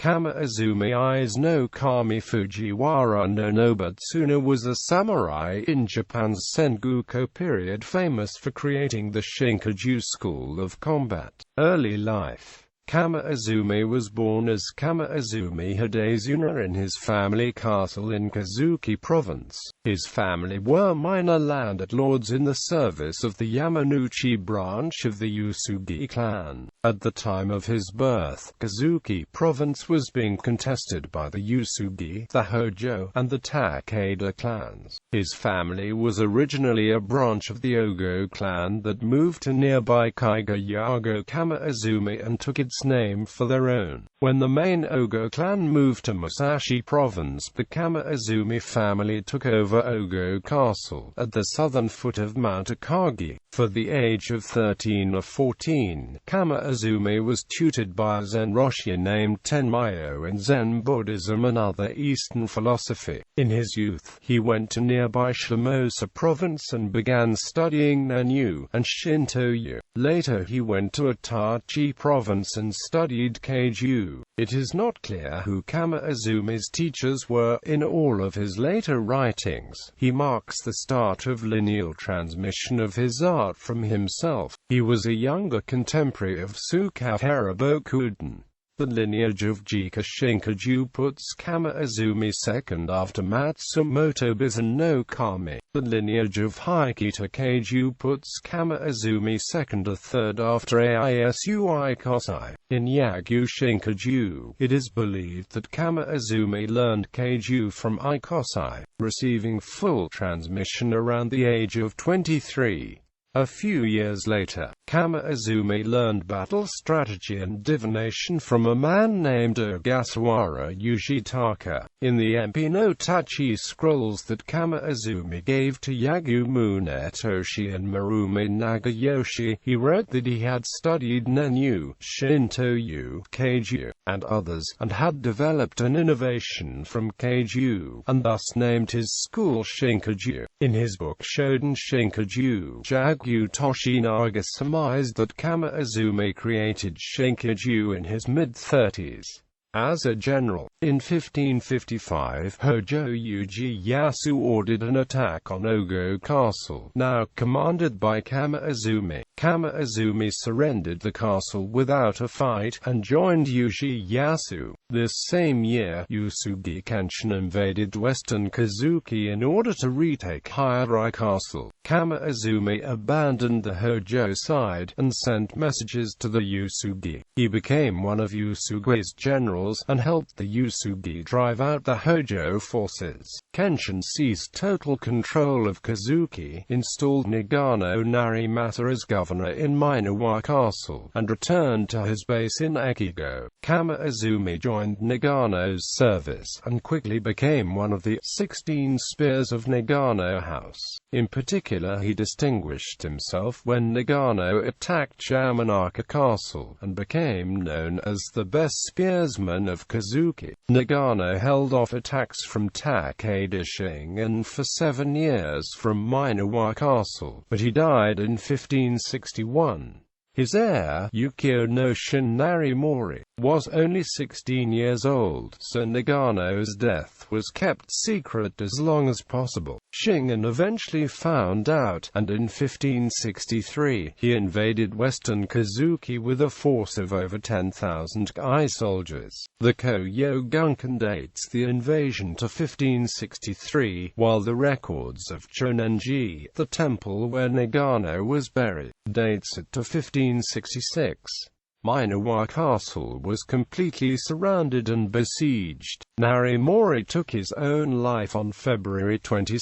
Kamiizumi Ise-no-kami Fujiwara-no-Nobutsuna was a samurai in Japan's Sengoku period famous for creating the Shinkage-ryū school of combat. Early life. Kamiizumi was born as Kamiizumi Hidezuna in his family castle in Kazuki Province. His family were minor landlords in the service of the Yamanouchi branch of the Usugi clan. At the time of his birth, Kazuki Province was being contested by the Usugi, the Hojo, and the Takeda clans. His family was originally a branch of the Ogo clan that moved to nearby Kaiga-yago Kamiizumi and took its name for their own. When the main Ogo clan moved to Musashi Province, the Kamiizumi family took over Ogo Castle, at the southern foot of Mount Akagi. For the age of 13 or 14, Kamiizumi was tutored by a Zen Roshi named Tenmyo in Zen Buddhism and other Eastern philosophy. In his youth, he went to nearby Shimosa Province and began studying Nanyu and Shinto-ryu. Later he went to Itachi Province and studied Kage-ryū. It is not clear who Kamiizumi's teachers were. In all of his later writings, he marks the start of lineal transmission of his art from himself. He was a younger contemporary of Tsukahara Bokuden. The lineage of Jika Shinkage-ryū puts Kamiizumi second after Matsumoto Ise-no-kami. The lineage of Hikita Kage-ryū puts Kamiizumi second or third after Aisu Ikosai. In Yagyu Shinkage-ryū, it is believed that Kamiizumi learned Kage-ryū from Ikosai, receiving full transmission around the age of 23. A few years later, Kamiizumi learned battle strategy and divination from a man named Ogasawara Yoshitaka. In the Empi no Tachi scrolls that Kamiizumi gave to Yagyu Munetoshi and Marumi Nagayoshi, he wrote that he had studied Nanyu, Shinto-ryu, Kage-ryū, and others, and had developed an innovation from Kage-ryū, and thus named his school Shinkage-ryū. In his book Shoden Shinkage-ryū, Jagyu Toshinaga surmised that Kamiizumi created Shinkage-ryū in his mid-30s. As a general, in 1555, Hojo Ieyasu ordered an attack on Ogo Castle, now commanded by Kamiizumi. Kamiizumi surrendered the castle without a fight, and joined Ieyasu. This same year, Usugi Kenshin invaded western Kazuki in order to retake Hirai Castle. Kamiizumi abandoned the Hojo side, and sent messages to the Usugi. He became one of Usugi's generals, and helped the Usugi drive out the Hojo forces. Kenshin seized total control of Kazuki, installed Nagano Narimata as governor in Minawa Castle, and returned to his base in Ekigo. Kamiizumi joined Nagano's service, and quickly became one of the 16 spears of Nagano House. In particular, he distinguished himself when Nagano attacked Yamanaka Castle, and became known as the best spearsman of Kazuki. Nagano held off attacks from Takeda Shingen for 7 years from Minawa Castle, but he died in 1561. His heir, Yukio no Shinari Mori, was only 16 years old, so Nagano's death was kept secret as long as possible. Shingen eventually found out, and in 1563, he invaded western Kazuki with a force of over 10,000 Kai soldiers. The Kōyō Gunkan dates the invasion to 1563, while the records of Chonenji, the temple where Nagano was buried, dates it to 1566. Minawa Castle was completely surrounded and besieged. Narimori took his own life on February 22.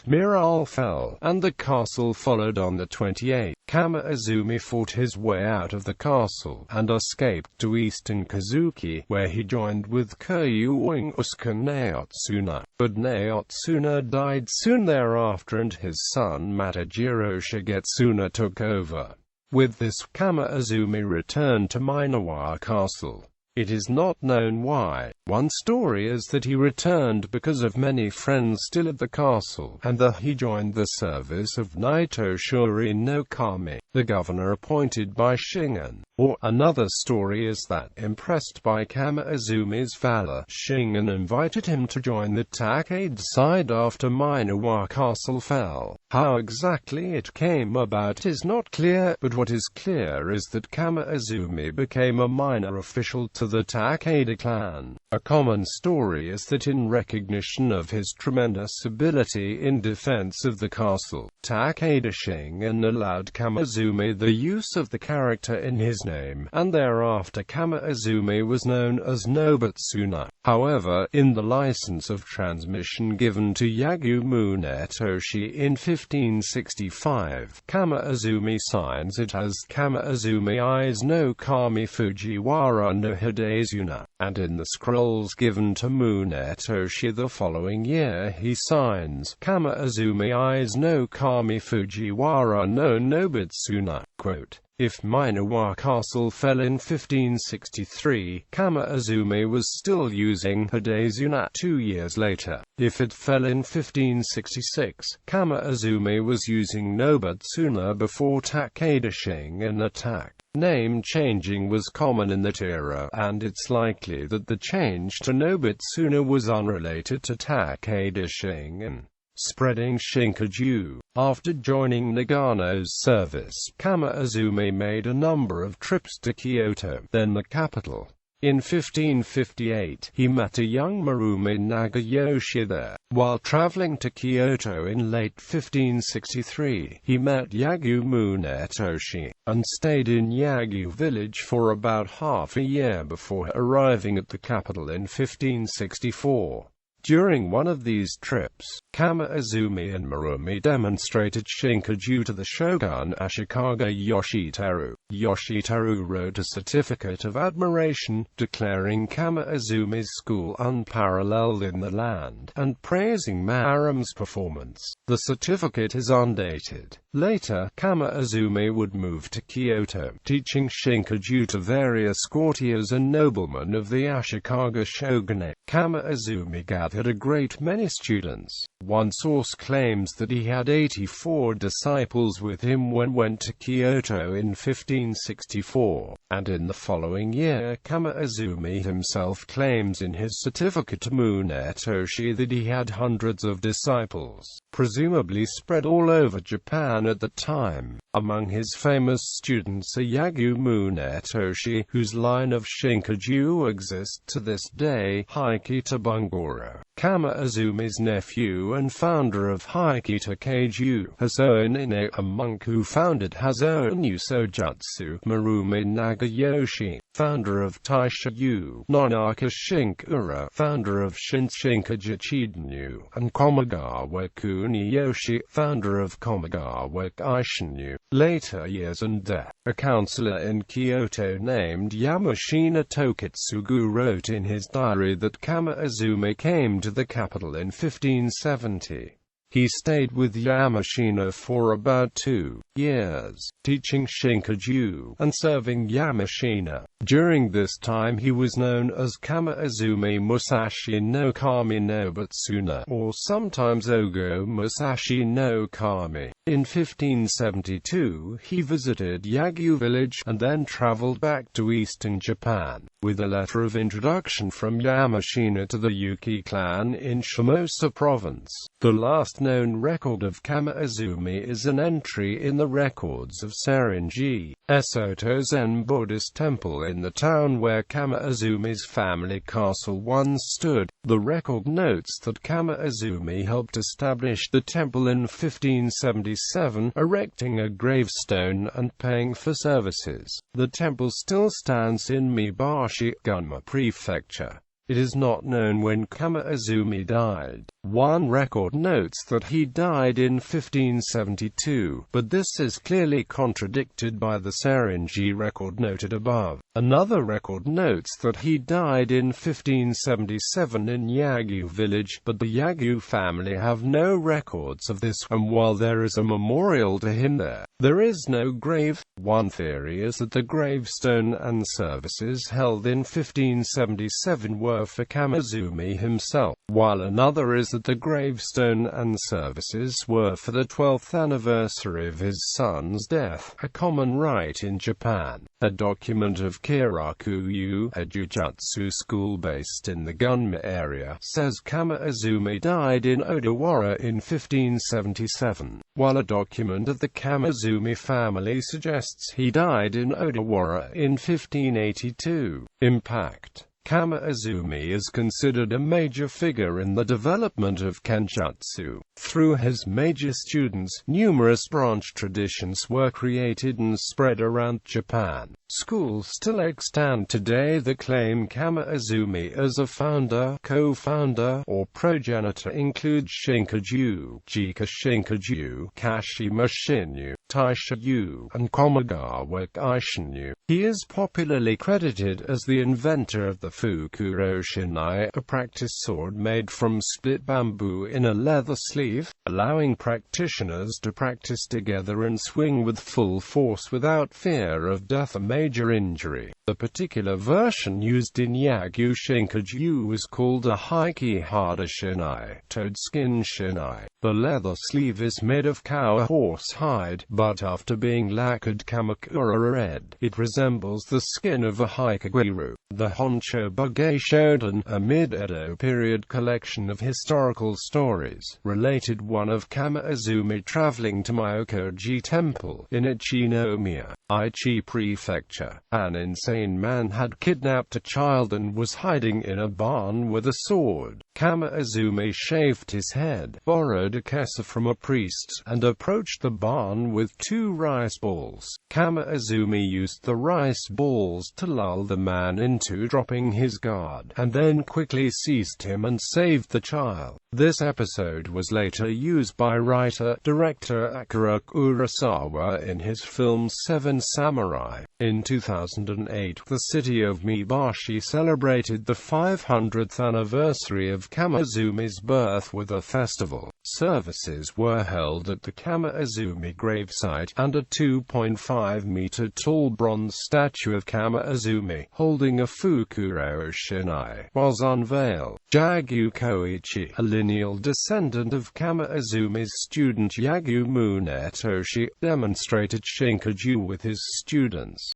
Miral fell, and the castle followed on the 28th. Kamiizumi fought his way out of the castle, and escaped to eastern Kazuki, where he joined with Kōyū Usuka Naotsuna. But Naotsuna died soon thereafter, and his son Matajiro Shigetsuna took over. With this, Kamiizumi returned to Minawa Castle. It is not known why. One story is that he returned because of many friends still at the castle, and that he joined the service of Naito Shuri-no-Kami, the governor appointed by Shingen. Or another story is that, impressed by Kamiizumi's valor, Shingen invited him to join the Takeda side after Minawa Castle fell. How exactly it came about is not clear, but what is clear is that Kamiizumi became a minor official to the Takeda clan. A common story is that in recognition of his tremendous ability in defense of the castle, Takeda Shingen allowed Kamiizumi the use of the character in his name, and thereafter Kamiizumi was known as Nobutsuna. However, in the license of transmission given to Yagumu Netoshi in 1565, Kamiizumi signs it as Kamiizumi Ise-no-kami Fujiwara-no-Nobutsuna, and in the scrolls given to Munetoshi the following year he signs Kamiizumi Ise-no-kami Fujiwara-no-Nobutsuna. Quote, "If Minawa Castle fell in 1563, Kamiizumi was still using Hidezuna 2 years later. If it fell in 1566, Kamiizumi was using Nobutsuna before Takeda Shingen attacked." Name changing was common in that era, and it's likely that the change to Nobutsuna was unrelated to Takeda Shingen. Spreading Shinkage-ryū. After joining Nagano's service, Kamiizumi made a number of trips to Kyoto, then the capital. In 1558, he met a young Marumi Nagayoshi there. While traveling to Kyoto in late 1563, he met Yagumu Netoshi, and stayed in Yagu village for about half a year before arriving at the capital in 1564. During one of these trips, Kamiizumi and Marumi demonstrated Shinkage-ryū to the shogun Ashikaga Yoshiteru. Yoshiteru wrote a certificate of admiration, declaring Kamiizumi's school unparalleled in the land, and praising Marum's performance. The certificate is undated. Later, Kamiizumi would move to Kyoto, teaching Shinkage-ryū to various courtiers and noblemen of the Ashikaga shogunate. Kamiizumi gathered a great many students. One source claims that he had 84 disciples with him when went to Kyoto in 1564, and in the following year Kamiizumi himself claims in his certificate to Munetoshi that he had hundreds of disciples, presumably spread all over Japan at the time. Among his famous students are Yagumu Netoshi, whose line of Shinkage-ryū exists to this day, Hikita Bungoro, Kamiizumi's nephew and founder of Hikita-kage-ryū, Hosoin-ine, a monk who founded Hosoin-ryū Sojutsu, Marumi Nagayoshi, founder of Taisha-ryū, Nonaka Shinkura, founder of Shinshinkaji-chiden-ryū, and Komigawa Kuniyoshi, founder of Komigawa Ishin-ryū. Later years and death. A counselor in Kyoto named Yamashina Tokitsugu wrote in his diary that Kamiizumi came to the capital in 1570. He stayed with Yamashina for about 2 years, teaching Shinkage-ryū, and serving Yamashina. During this time he was known as Kamiizumi Musashi no Kami Nobutsuna, or sometimes Ogo Musashi no Kami. In 1572, he visited Yagu village, and then traveled back to eastern Japan, with a letter of introduction from Yamashina to the Yuki clan in Shimosa province. The last known record of Kamiizumi is an entry in the records of Serinji, Esoto Zen Buddhist temple in the town where Kamiizumi's family castle once stood. The record notes that Kamiizumi helped establish the temple in 1577, erecting a gravestone and paying for services. The temple still stands in Mibashi, Gunma Prefecture. It is not known when Kamiizumi died. One record notes that he died in 1572, but this is clearly contradicted by the Seirinji record noted above. Another record notes that he died in 1577 in Yagyu village, but the Yagyu family have no records of this, and while there is a memorial to him there is no grave. One theory is that the gravestone and services held in 1577 were for Kamiizumi himself, while another is that the gravestone and services were for the 12th anniversary of his son's death, a common rite in Japan. A document of Kiraku-yu, a jujutsu school based in the Gunma area, says Kamiizumi died in Odawara in 1577, while a document of the Kamiizumi family suggests he died in Odawara in 1582. Impact. Kamiizumi is considered a major figure in the development of Kenjutsu. Through his major students, numerous branch traditions were created and spread around Japan. Schools still extant today that claim Kamiizumi as a founder, co-founder, or progenitor include Shinkage-ryū, Jika Shinkage-ryū, Kashima Shinryu, Taisha-ryu, and Komagawa-Ise-no-kami. He is popularly credited as the inventor of the Fukuro-shinai, a practice sword made from split bamboo in a leather sleeve, allowing practitioners to practice together and swing with full force without fear of death or major injury. The particular version used in Yagyu Shinkage-ryū was called a Haiki-hara shinai, toad-skin shinai. The leather sleeve is made of cow or horse hide, but after being lacquered Kamakura red, it resembles the skin of a Hikage-ryū. The Honcho Bugei Shodan, a mid-Edo period collection of historical stories, related one of Kamiizumi traveling to Myokoji Temple in Ichinomiya, Aichi Prefecture. An insane man had kidnapped a child and was hiding in a barn with a sword. Kamiizumi shaved his head, borrowed a kesa from a priest, and approached the barn with 2 rice balls. Kamiizumi used the rice balls to lull the man into dropping his guard, and then quickly seized him and saved the child. This episode was later used by writer-director Akira Kurosawa in his film Seven Samurai. In 2008, the city of Mibashi celebrated the 500th anniversary of Kamiizumi's birth with a festival. Services were held at the Kamiizumi gravesite, and a 2.5-meter tall bronze statue of Kamiizumi, holding a Fukuro shinai, was unveiled. Jagyu Koichi, a lineal descendant of Kamiizumi's student Yagyu Munetoshi, demonstrated Shinkage-ryū with his students.